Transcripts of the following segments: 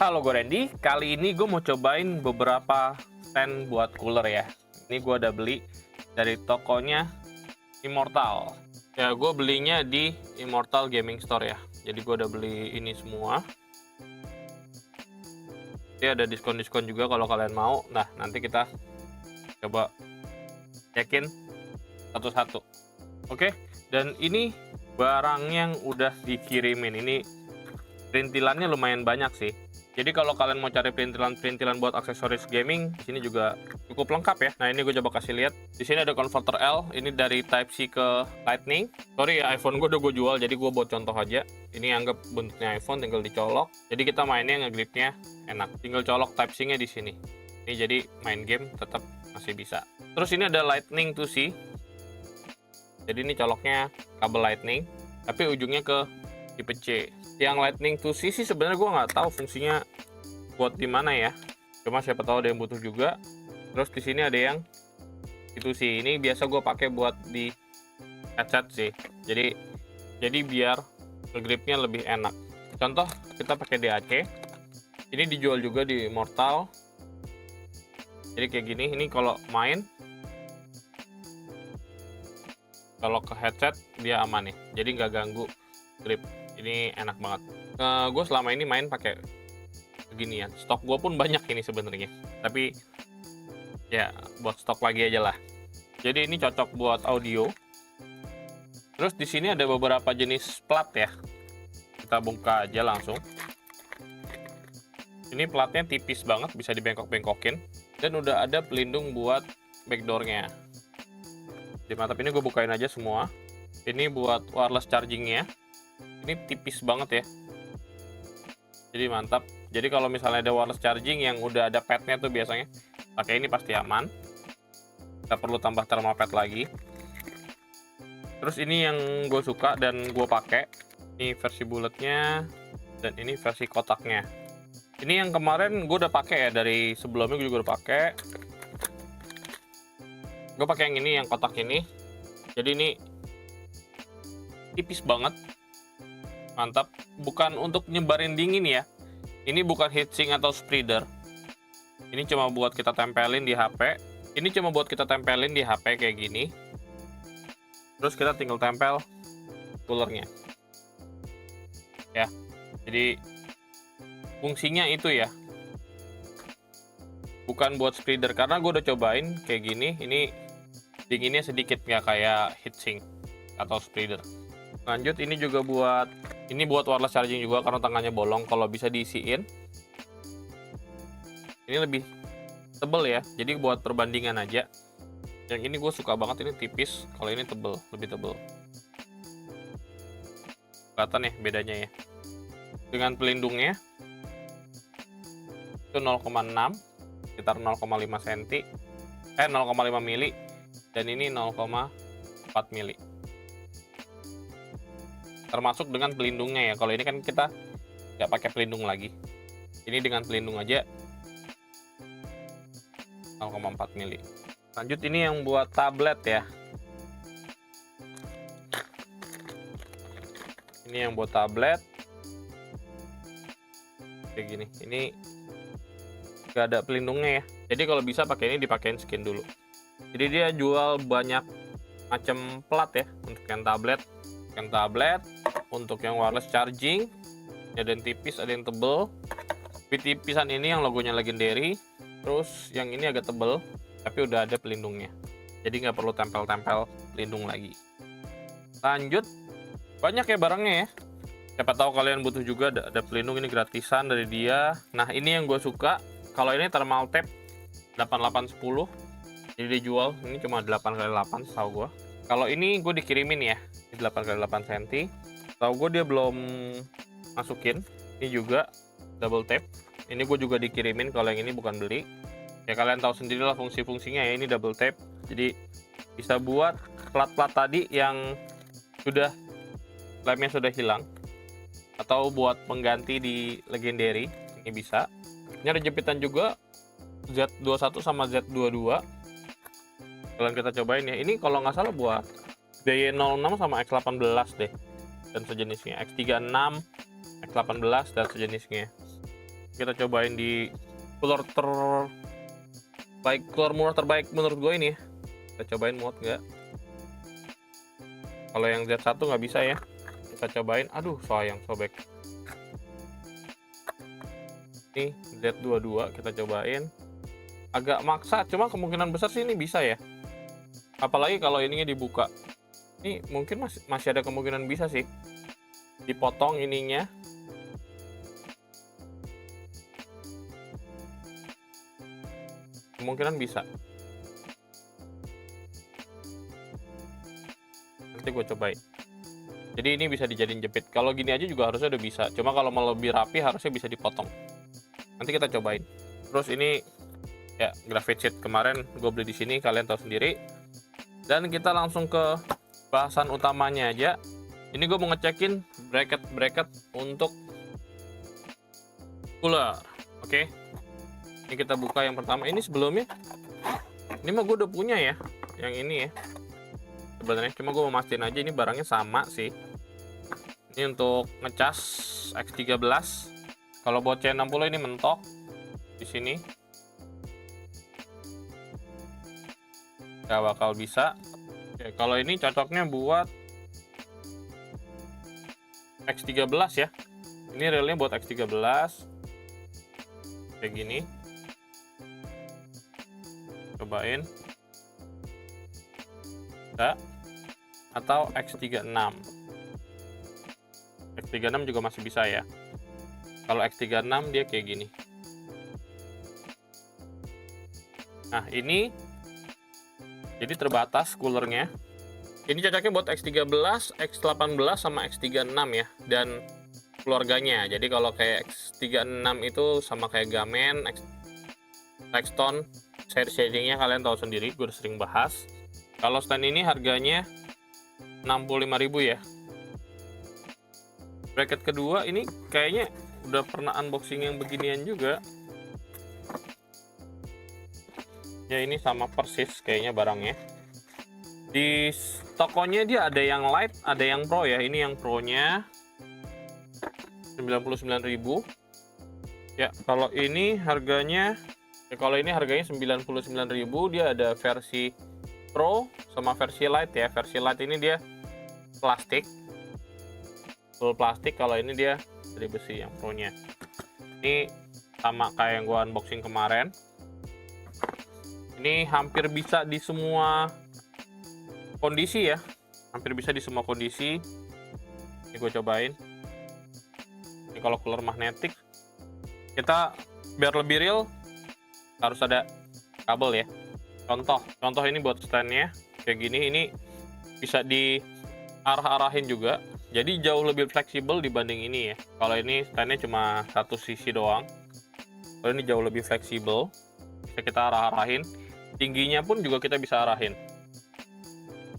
Halo, gue Randy. Kali ini gue mau cobain beberapa stand buat cooler ya. Ini gue udah beli dari tokonya Immortal. Ya, gue belinya di Immortal Gaming Store ya. Jadi gue udah beli ini semua. Jadi ada diskon-diskon juga kalau kalian mau. Nah, nanti kita coba cekin satu-satu. Oke, dan ini barang yang udah dikirimin. Ini perintilannya lumayan banyak sih. Jadi kalau kalian mau cari perintilan buat aksesoris gaming, di sini juga cukup lengkap ya. Nah, ini gue coba kasih lihat. Di sini ada converter L, ini dari Type C ke Lightning. Sorry ya, iPhone gue udah gue jual, jadi gue buat contoh aja. Ini anggap bentuknya iPhone, tinggal dicolok. Jadi kita mainnya ngegripnya enak. Tinggal colok Type C-nya di sini. Ini jadi main game tetap masih bisa. Terus ini ada Lightning to C. Jadi ini coloknya kabel Lightning, tapi ujungnya ke tipe C. Yang Lightning to C sih sebenarnya gue nggak tahu fungsinya buat di mana ya. Cuma siapa tahu ada yang butuh juga. Terus di sini ada yang itu sih. Ini biasa gue pakai buat di headset sih. Jadi biar gripnya lebih enak. Contoh kita pakai DAC. Ini dijual juga di Immortal. Jadi kayak gini. Ini kalau main, kalau ke headset dia aman nih. Jadi nggak ganggu grip. Ini enak banget. Gue selama ini main pakai beginian. Stok gue pun banyak ini sebenarnya. Tapi ya buat stok lagi aja lah. Jadi ini cocok buat audio. Terus di sini ada beberapa jenis plat ya. Kita buka aja langsung. Ini platnya tipis banget, bisa dibengkok-bengkokin. Dan udah ada pelindung buat backdoornya. Di mantap, ini gue bukain aja semua. Ini buat wireless chargingnya. Ini tipis banget ya, jadi mantap. Jadi kalau misalnya ada wireless charging yang udah ada padnya tuh biasanya pakai ini pasti aman, nggak perlu tambah thermal pad lagi. Terus ini yang gue suka dan gue pakai, ini versi bulatnya dan ini versi kotaknya. Ini yang kemarin gue udah pakai ya, dari sebelumnya gue juga udah pakai. Gue pakai yang ini, yang kotak ini. Jadi ini tipis banget. Mantap, bukan untuk nyebarin dingin ya. Ini bukan heatsink atau spreader. Ini cuma buat kita tempelin di HP. Ini cuma buat kita tempelin di HP kayak gini. Terus kita tinggal tempel coolernya. Ya. Jadi fungsinya itu ya. Bukan buat spreader, karena gue udah cobain kayak gini. Ini dinginnya sedikit, nggak kayak heatsink atau spreader. Lanjut, ini juga buat wireless charging juga, karena tangannya bolong. Kalau bisa diisiin, ini lebih tebel ya, jadi buat perbandingan aja. Yang ini gue suka banget, ini tipis. Kalau ini tebel, lebih tebel. Kelihatan ya bedanya ya. Dengan pelindungnya itu 0,6, sekitar 0,5 cm, 0,5 mili, dan ini 0,4 mili. Termasuk dengan pelindungnya ya. Kalau ini kan kita nggak pakai pelindung lagi. Ini dengan pelindung aja 0,4 mili. Lanjut, ini yang buat tablet ya. Ini yang buat tablet. Kayak gini. Ini nggak ada pelindungnya ya. Jadi kalau bisa pakai ini, dipakein skin dulu. Jadi dia jual banyak macam plat ya, untuk yang tablet. Untuk yang wireless charging, ada yang tipis, ada yang tebel. Tipisan ini yang logonya Legendary. Terus yang ini agak tebel, tapi udah ada pelindungnya. Jadi nggak perlu tempel-tempel pelindung lagi. Lanjut, banyak ya barangnya ya. Siapa tahu kalian butuh juga, ada pelindung, ini gratisan dari dia. Nah, ini yang gue suka. Kalau ini thermal tape 8810. Jadi dijual, ini cuma 8x8 setahu gue. Kalau ini gue dikirimin ya, ini 8x8 cm. Tahu gue dia belum masukin. Ini juga double tape. Ini gue juga dikirimin, kalau yang ini bukan beli. Ya kalian tahu sendirilah fungsi-fungsinya ya. Ini double tape. Jadi bisa buat plat-plat tadi yang sudah lemnya sudah hilang, atau buat pengganti di Legendary. Ini bisa. Ini ada jepitan juga Z21 sama Z22. Kalian kita cobain ya. Ini kalau nggak salah buat DY06 sama X18 deh, dan sejenisnya. X36, X18 dan sejenisnya. kita cobain di cooler terbaik, cooler murah terbaik menurut gue ini. Kita cobain muat nggak. Kalau yang Z1 nggak bisa ya. Kita cobain, aduh sayang sobek. Ini Z22 kita cobain. Agak maksa, cuma kemungkinan besar sih ini bisa ya. Apalagi kalau ininya dibuka. Ini mungkin masih ada kemungkinan bisa sih. Dipotong ininya. Kemungkinan bisa. Nanti gue cobain. Jadi ini bisa dijadiin jepit. Kalau gini aja juga harusnya udah bisa. Cuma kalau mau lebih rapi harusnya bisa dipotong. Nanti kita cobain. Terus ini ya graphite sheet kemarin gue beli di sini, kalian tahu sendiri. Dan kita langsung ke bahasan utamanya aja. Ini gue mau ngecekin bracket untuk cooler. Oke. Ini kita buka yang pertama. Ini sebelumnya. Ini mah gue udah punya ya. Yang ini ya. Sebenarnya cuma gue mau mastiin aja ini barangnya sama sih. Ini untuk ngecas X13. Kalau buat C60 ini mentok di sini. Gak bakal bisa. Oke, kalau ini cocoknya buat X13 ya. Ini realnya buat X13. Kayak gini. Cobain. Bisa. Atau X36. X36 juga masih bisa ya. Kalau X36 dia kayak gini. Nah, ini jadi terbatas coolernya. Ini cocoknya buat X13, X18 sama X36 ya. Dan keluarganya. Jadi kalau kayak X36 itu sama kayak Gamen, Rexton, shadingnya kalian tahu sendiri, gue udah sering bahas. Kalau stand ini harganya 65.000 ya. Bracket kedua ini kayaknya udah pernah unboxing yang beginian juga. Ya ini sama persis kayaknya barangnya. Di tokonya dia ada yang light, ada yang pro ya. Ini yang pro-nya 99.000. Ya, kalau ini harganya 99.000, dia ada versi pro sama versi light ya. Versi light ini dia plastik. Full plastik, kalau ini dia dari besi yang pro-nya. Ini sama kayak yang gua unboxing kemarin. Ini hampir bisa di semua kondisi ya. Hampir bisa di semua kondisi. Ini gue cobain. Ini kalau cooler magnetik. Kita biar lebih real harus ada kabel ya. Contoh ini buat standnya kayak gini. Ini bisa diarah-arahin juga. Jadi jauh lebih fleksibel dibanding ini ya. Kalau ini standnya cuma satu sisi doang. Kalau ini jauh lebih fleksibel. Bisa kita arah-arahin. Tingginya pun juga kita bisa arahin.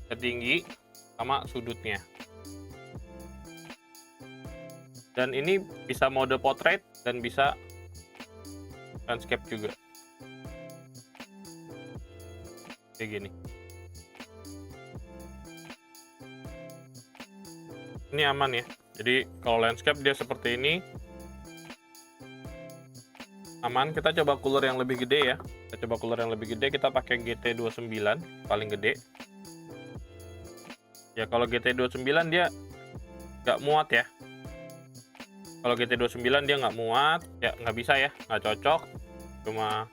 Ke tinggi sama sudutnya. Dan ini bisa mode portrait dan bisa landscape juga. Kayak gini. Ini aman ya. Jadi kalau landscape dia seperti ini. Aman. Kita coba cooler yang lebih gede ya. Kita pakai GT29 paling gede. Ya kalau GT29 dia nggak muat ya. Kalau GT29 dia nggak muat, ya nggak bisa ya, nggak cocok. Cuma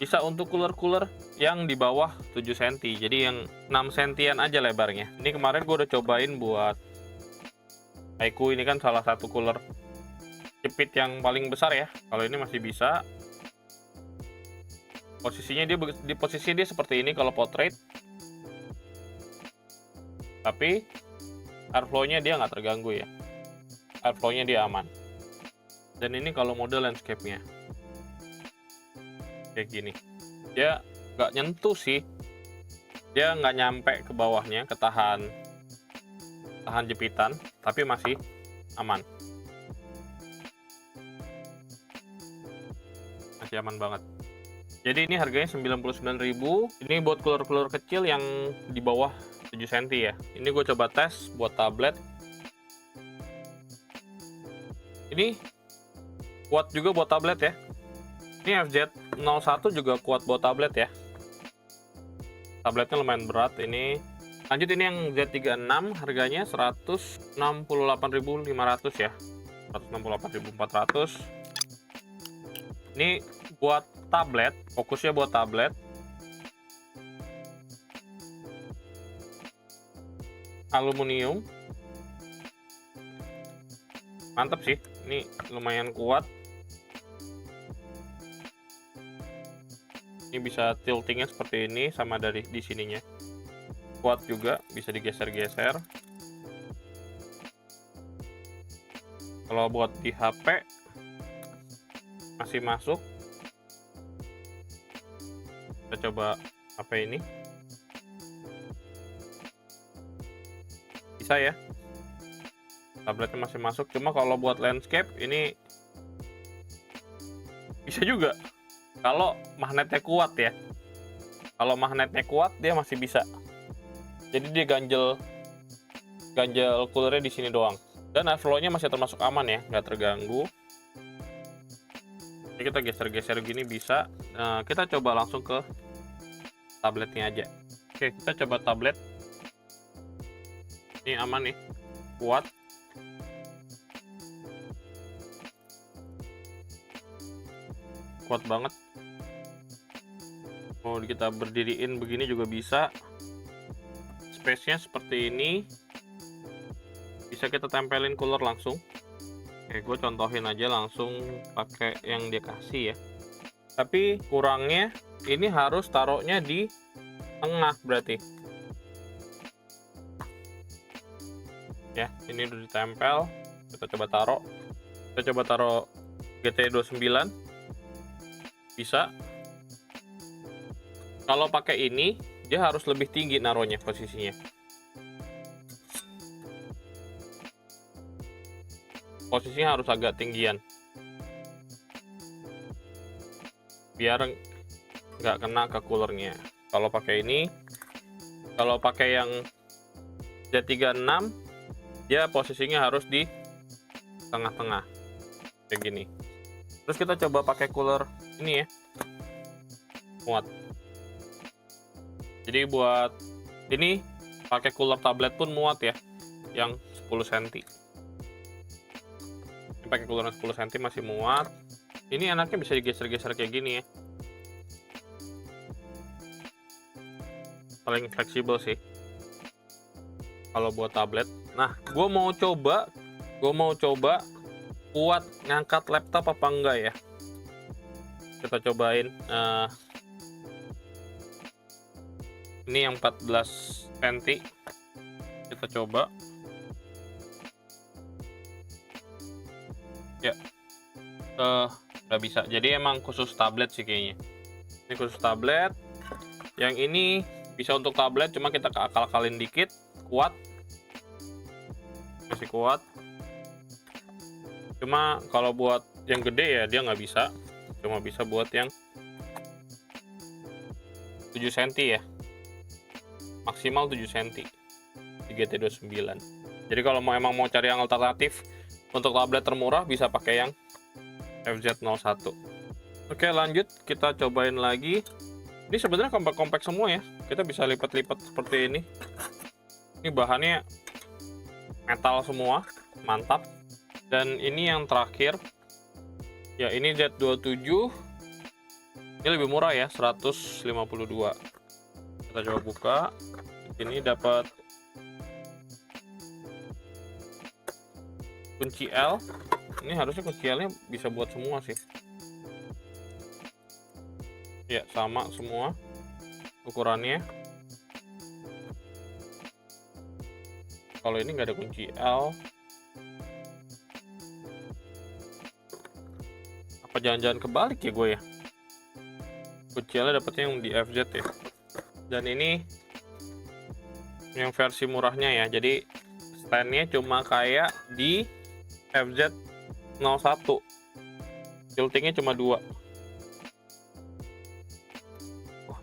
bisa untuk cooler-cooler yang di bawah 7 cm. Jadi yang 6 cm aja lebarnya. Ini kemarin gue udah cobain buat Haiku. Ini kan salah satu cooler jepit yang paling besar ya. Kalau ini masih bisa. Posisinya dia di posisi dia seperti ini kalau portrait. Tapi airflow-nya dia nggak terganggu ya. Airflow-nya dia aman. Dan ini kalau mode landscape-nya kayak gini. Dia nggak nyentuh sih. Dia nggak nyampe ke bawahnya, tahan jepitan, tapi masih aman. Masih aman banget. Jadi ini harganya 99.000. Ini buat cooler-cooler kecil yang di bawah 7 cm ya. Ini gue coba tes buat tablet. Ini kuat juga buat tablet ya. Ini FZ01 juga kuat buat tablet ya. Tabletnya lumayan berat ini. Lanjut, ini yang Z36 harganya 168.500 ya. 168.400. Ini buat tablet, fokusnya buat tablet. Aluminium. Mantap sih, ini lumayan kuat. Ini bisa tiltingnya seperti ini, sama dari di sininya. Kuat juga, bisa digeser-geser. Kalau buat di HP masih masuk. Kita coba HP ini. Bisa ya. Tabletnya masih masuk, cuma kalau buat landscape ini bisa juga. Kalau magnetnya kuat ya. Kalau magnetnya kuat dia masih bisa. Jadi dia ganjel coolernya di sini doang. Dan airflow-nya masih termasuk aman ya, nggak terganggu. Ini kita geser-geser gini bisa. Nah, kita coba langsung ke tabletnya aja. Oke, kita coba tablet. Ini aman nih, kuat. Kuat banget. Mau kita berdiriin begini juga bisa. Space-nya seperti ini. Bisa kita tempelin cooler langsung. Oke, gue contohin aja langsung pakai yang dia kasih ya. Tapi kurangnya ini harus taruhnya di tengah berarti. Ya, ini udah ditempel. Kita coba taruh. Kita coba taruh GT29. Bisa. Kalau pakai ini, dia harus lebih tinggi naruhnya posisinya. Posisinya harus agak tinggian. Biar nggak kena ke coolernya. Kalau pakai ini, kalau pakai yang Z36, dia posisinya harus di tengah-tengah. Kayak gini. Terus kita coba pakai cooler ini ya. Muat. Jadi buat ini pakai cooler tablet pun muat ya, yang 10 cm. Ini pakai cooler 10 cm masih muat. Ini enaknya bisa digeser-geser kayak gini ya. Paling fleksibel sih kalau buat tablet. Nah, gue mau coba kuat ngangkat laptop apa enggak ya. Kita cobain. Ini yang 14 cm. Kita coba. Ya. Nggak bisa. Jadi emang khusus tablet sih kayaknya. Ini khusus tablet. Yang ini bisa untuk tablet, cuma kita akal-akalin dikit. Kuat. Masih kuat. Cuma kalau buat yang gede ya dia nggak bisa. Cuma bisa buat yang 7 cm ya. Maksimal 7 cm di GT29. Jadi kalau emang mau cari yang alternatif untuk tablet termurah, bisa pakai yang FZ01. Oke, lanjut kita cobain lagi. Ini sebenarnya kompak-kompak semua ya. Kita bisa lipat-lipat seperti ini. Ini bahannya metal semua, mantap. Dan ini yang terakhir. Ya, ini Z27. Ini lebih murah ya, 152. Kita coba buka. Ini dapat kunci L. Ini harusnya kunci L-nya bisa buat semua sih. Ya, sama semua ukurannya. Kalau ini nggak ada kunci L. Apa jangan-jangan kebalik ya gue ya? Kunci L dapetnya yang di FZ ya. Dan ini yang versi murahnya ya. Jadi standnya cuma kayak di FZ01. Tiltingnya cuma 2.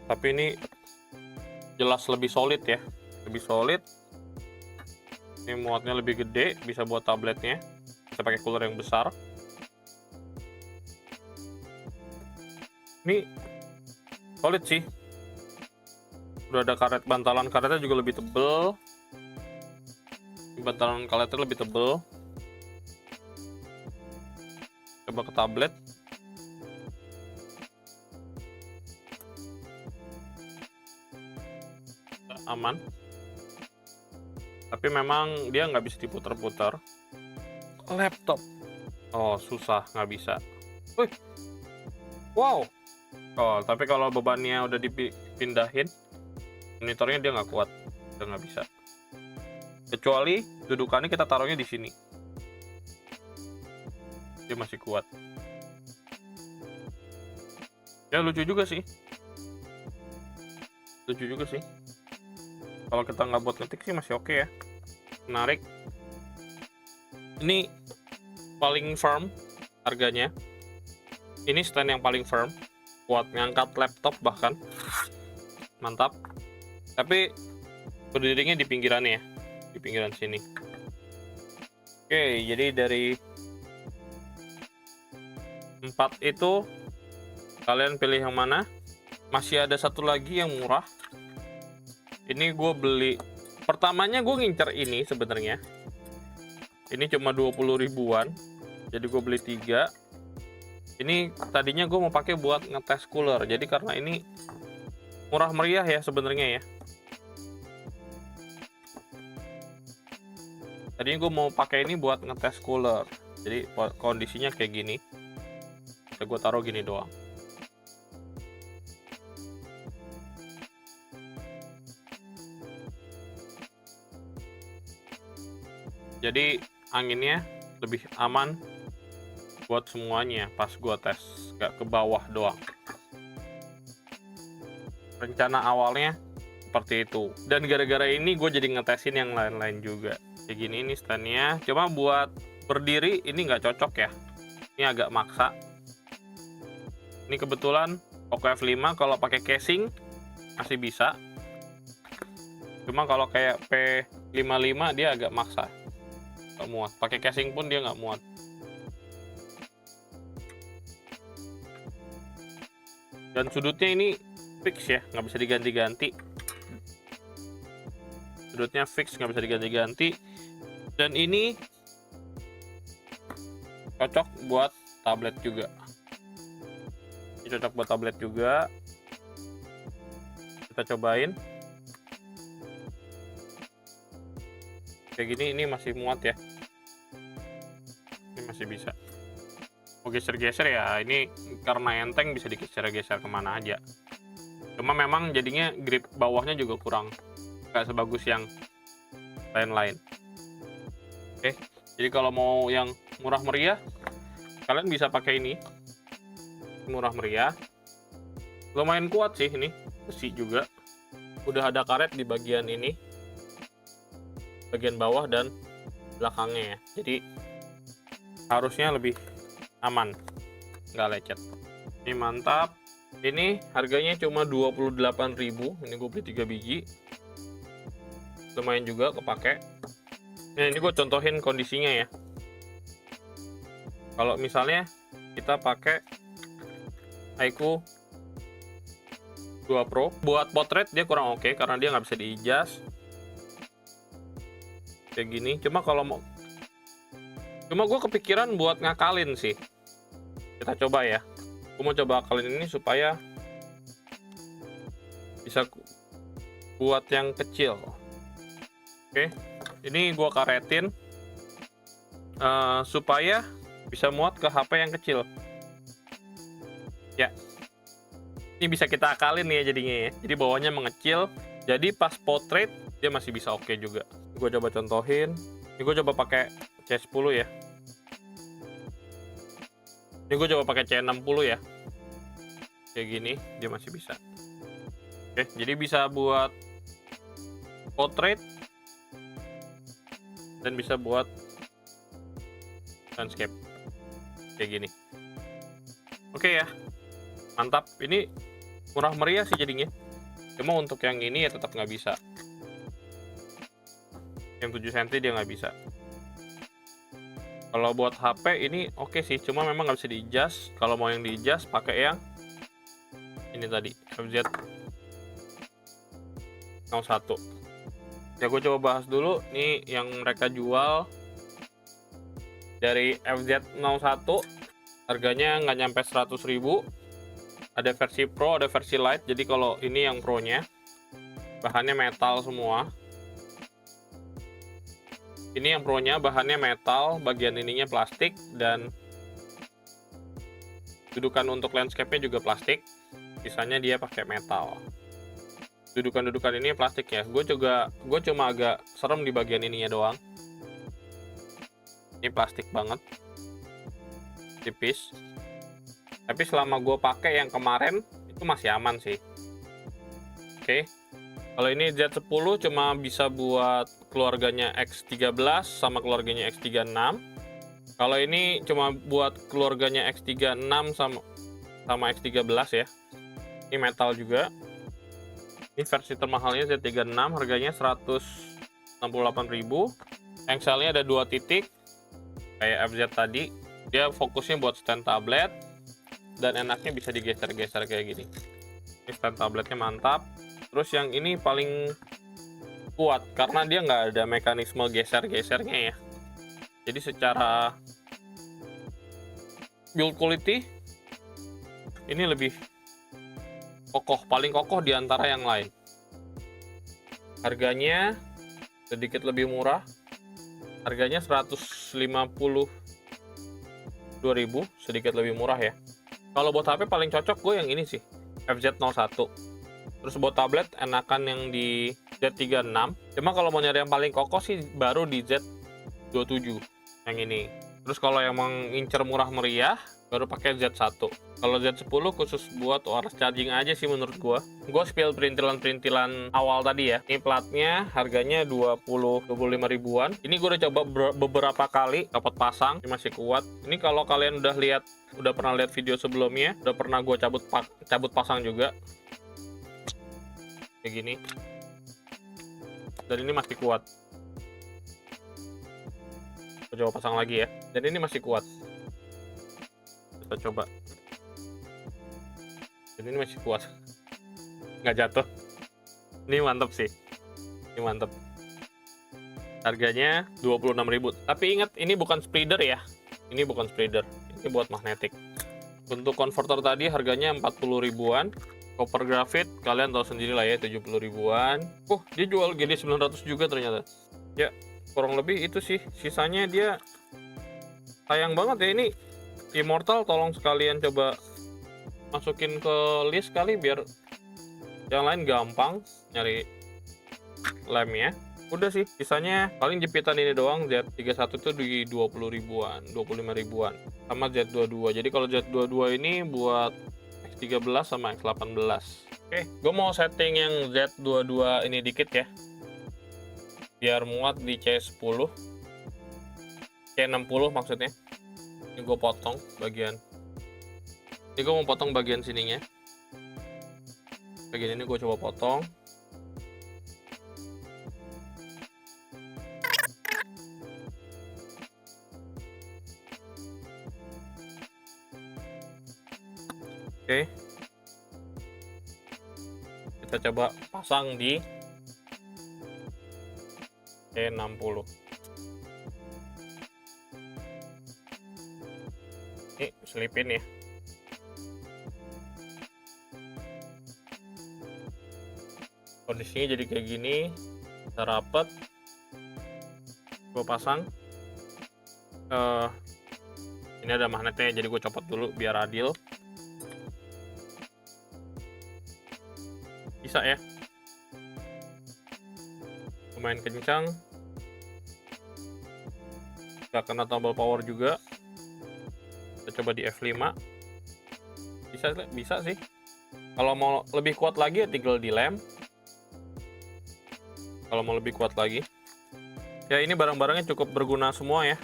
Tapi ini jelas lebih solid ya. Lebih solid. Ini muatnya lebih gede, bisa buat tabletnya. Bisa pakai cooler yang besar. Ini solid sih. Udah ada karet, bantalan karetnya juga lebih tebel. Bantalan karetnya lebih tebel. Coba ke tablet. Aman. Tapi memang dia nggak bisa diputar-putar. Laptop. Oh, susah, nggak bisa. Wih. Wow. Oh, tapi kalau bebannya udah dipindahin, monitornya dia nggak kuat. Udah nggak bisa. Kecuali dudukannya kita taruhnya di sini. Dia masih kuat. Ya, lucu juga sih. Lucu juga sih. Kalau kita nggak buat ngetik sih masih oke ya. Menarik. Ini paling firm harganya. Ini stand yang paling firm, buat ngangkat laptop bahkan. Mantap. Tapi berdirinya di pinggirannya ya, di pinggiran sini. Oke, jadi dari 4 itu kalian pilih yang mana? Masih ada satu lagi yang murah. Ini gue beli, pertamanya gue ngincer ini sebenarnya. Ini cuma 20 ribuan, jadi gue beli 3. Ini tadinya gue mau pakai buat ngetes cooler, jadi karena ini murah meriah ya sebenarnya ya. Tadinya gue mau pakai ini buat ngetes cooler, jadi kondisinya kayak gini. Bisa gue taruh gini doang. Jadi anginnya lebih aman buat semuanya pas gua tes, gak ke bawah doang. Rencana awalnya seperti itu, dan gara-gara ini gue jadi ngetesin yang lain-lain juga. Kayak gini ini standnya, cuma buat berdiri ini nggak cocok ya, ini agak maksa. Ini kebetulan Poco F5, kalau pakai casing masih bisa, cuma kalau kayak P55 dia agak maksa, nggak muat. Pakai casing pun dia nggak muat. Dan sudutnya ini fix ya, nggak bisa diganti-ganti. Sudutnya fix, nggak bisa diganti-ganti. Dan ini cocok buat tablet juga. Ini cocok buat tablet juga. Kita cobain. Kayak gini, ini masih muat ya. Ini masih bisa. Mau geser-geser ya, ini karena enteng bisa digeser-geser kemana aja. Cuma memang jadinya grip bawahnya juga kurang, nggak sebagus yang lain-lain. Oke, jadi kalau mau yang murah meriah, kalian bisa pakai ini. Murah meriah, lumayan kuat sih ini, besi juga. Udah ada karet di bagian ini, bagian bawah dan belakangnya ya. Jadi harusnya lebih aman, nggak lecet. Ini mantap. Ini harganya cuma 28.000. Ini gue beli 3 biji, lumayan juga kepake. Nah, ini gue contohin kondisinya ya. Kalau misalnya kita pakai iQOO 2 Pro buat potret, dia kurang oke karena dia nggak bisa diijas kayak gini. Cuma gue kepikiran buat ngakalin sih. Kita coba ya. Gue mau coba akalin ini supaya bisa buat yang kecil. Oke, ini gue karetin supaya bisa muat ke HP yang kecil. Ya, ini bisa kita akalin ya jadinya ya. Jadi bawahnya mengecil, jadi pas potret dia masih bisa oke juga. Gue coba contohin. Ini gue coba pakai C10 ya. Ini gue coba pakai C60 ya. Kayak gini dia masih bisa. Oke, jadi bisa buat portrait dan bisa buat landscape kayak gini. Oke ya, mantap. Ini murah meriah sih jadinya. Cuma untuk yang ini ya tetap nggak bisa. Yang 7 cm dia nggak bisa. Kalau buat HP ini oke sih, cuma memang nggak bisa di-adjust. Kalau mau yang di-adjust pakai yang ini tadi FZ 01. Ya gue coba bahas dulu nih yang mereka jual dari FZ 01. Harganya nggak nyampe 100.000. Ada versi Pro, ada versi Lite. Jadi kalau ini yang Pro-nya, bahannya metal semua. Ini yang Pro-nya, bahannya metal, bagian ininya plastik, dan dudukan untuk landscape-nya juga plastik. Sisanya dia pakai metal. Dudukan-dudukan ini plastik ya. Gue cuma agak serem di bagian ininya doang. Ini plastik banget, tipis. Tapi selama gue pakai yang kemarin itu masih aman sih. Oke. Kalau ini Z10 cuma bisa buat keluarganya X13 sama keluarganya X36. Kalau ini cuma buat keluarganya X36 sama X13 ya. Ini metal juga. Ini versi termahalnya Z36, harganya 168.000. Engselnya ada 2 titik kayak FZ tadi. Dia fokusnya buat stand tablet dan enaknya bisa digeser-geser kayak gini. Ini stand tabletnya mantap. Terus yang ini paling kuat karena dia nggak ada mekanisme geser-gesernya ya. Jadi secara build quality ini lebih kokoh, paling kokoh di antara yang lain. Harganya sedikit lebih murah. Harganya 152.000, sedikit lebih murah ya. Kalau buat HP paling cocok gue yang ini sih, FZ01. Terus buat tablet enakan yang di Z36. Cuma kalau mau nyari yang paling kokoh sih baru di Z27 yang ini. Terus kalau yang mengincar murah meriah baru pakai Z1. Kalau Z10 khusus buat wireless charging aja sih menurut gue. Gue spill perintilan-perintilan awal tadi ya. Ini platnya harganya 25 ribuan. Ini gue udah coba beberapa kali dapat pasang, ini masih kuat. Ini kalau kalian udah pernah lihat video sebelumnya, udah pernah gue cabut pasang juga. Kayak gini. Dan ini masih kuat. Gue coba pasang lagi ya. Dan ini masih kuat. Kita coba. Dan ini masih kuat. Nggak jatuh. Ini mantep sih. Ini mantep. Harganya 26.000. Tapi ingat, ini bukan spreader ya. Ini bukan spreader. Ini buat magnetik. Untuk converter tadi harganya 40 ribuan. Copper graphite kalian tahu sendiri lah ya, 70 ribuan. Dia jual GD900 juga ternyata. Ya, kurang lebih itu sih. Sisanya dia sayang banget ya ini. Immortal tolong sekalian coba masukin ke list kali biar yang lain gampang nyari lemnya. Udah sih, sisanya paling jepitan ini doang. Z31 itu di 20 ribuan, 25 ribuan. Sama Z22. Jadi kalau Z22 ini buat X13 sama X18. Oke, gue mau setting yang Z22 ini dikit ya. Biar muat di C10. C60 maksudnya. Ini gue potong bagian. Ini gue mau potong bagian sininya. Bagian ini gue coba potong. Oke. Kita coba pasang di C60. Ini selipin ya. Kondisinya jadi kayak gini, kita rapet. Gue pasang. Ini ada magnetnya, jadi gue copot dulu biar adil. Bisa ya. Lumayan kencang. Gak kena tombol power juga. Kita coba di F5. Bisa sih. Kalau mau lebih kuat lagi ya tinggal dilem. Kalau mau lebih kuat lagi. Ya ini barang-barangnya cukup berguna semua ya.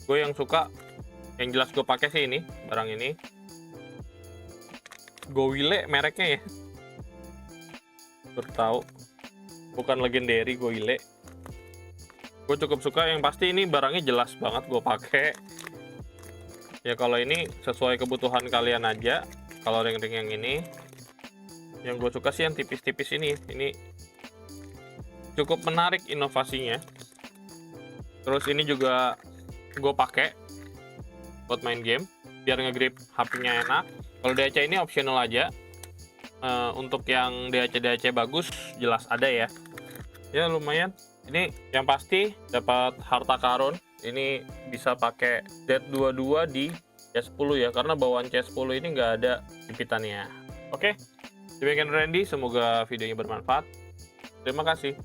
Gue yang suka, yang jelas gue pakai sih ini, barang ini. Goile mereknya ya. Bertahu. Bukan legendary Goile. Gue cukup suka, yang pasti ini barangnya jelas banget gue pakai. Ya kalau ini sesuai kebutuhan kalian aja. kalau ring-ring yang ini, yang gue suka sih yang tipis-tipis ini cukup menarik inovasinya. Terus ini juga gue pakai buat main game biar ngegrip HP-nya enak. Kalau DAC ini optional aja. Untuk yang DAC bagus jelas ada ya. Ya lumayan. Ini yang pasti dapat harta karun. Ini bisa pakai Z22 di C10 ya, karena bawaan C10 ini nggak ada jepitannya. Oke, demikian Randy, semoga videonya bermanfaat. Terima kasih.